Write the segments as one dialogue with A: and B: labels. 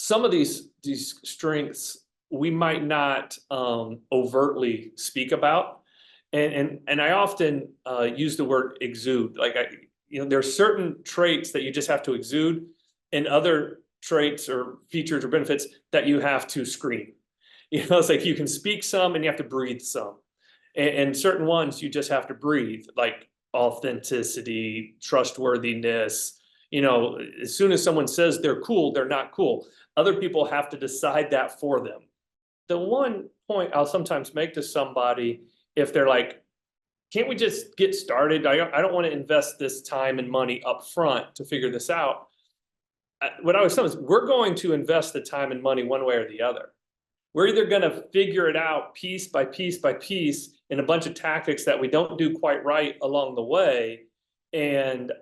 A: some of these strengths we might not overtly speak about, and I often use the word exude. Like there are certain traits that you just have to exude, and other traits or features or benefits that you have to screen. It's like you can speak some and you have to breathe some, and certain ones you just have to breathe, like authenticity, trustworthiness. As soon as someone says they're cool, they're not cool. Other people have to decide that for them. The one point I'll sometimes make to somebody, if they're like, can't we just get started? I don't want to invest this time and money up front to figure this out. What I was saying is, we're going to invest the time and money one way or the other. We're either going to figure it out piece by piece by piece in a bunch of tactics that we don't do quite right along the way. And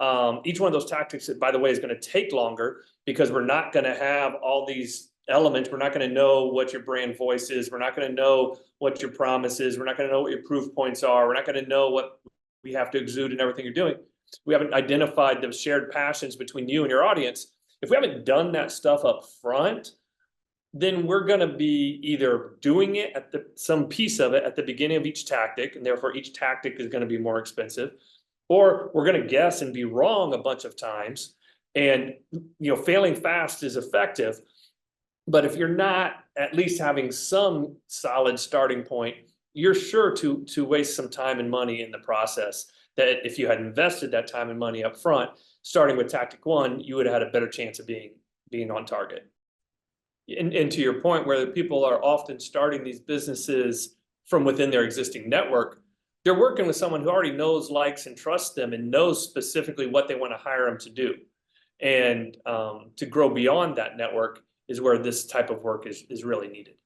A: each one of those tactics, by the way, is going to take longer because we're not going to have all these elements. We're not going to know what your brand voice is. We're not going to know what your promise is. We're not going to know what your proof points are. We're not going to know what we have to exude in everything you're doing. We haven't identified the shared passions between you and your audience. If we haven't done that stuff up front, then we're going to be either doing it at some piece of it at the beginning of each tactic, and therefore each tactic is going to be more expensive, or we're going to guess and be wrong a bunch of times. And failing fast is effective, but if you're not at least having some solid starting point, you're sure to waste some time and money in the process. That if you had invested that time and money up front, starting with tactic one, you would have had a better chance of being on target. And to your point, where people are often starting these businesses from within their existing network, they're working with someone who already knows, likes, and trusts them, and knows specifically what they want to hire them to do. And to grow beyond that network is where this type of work is really needed.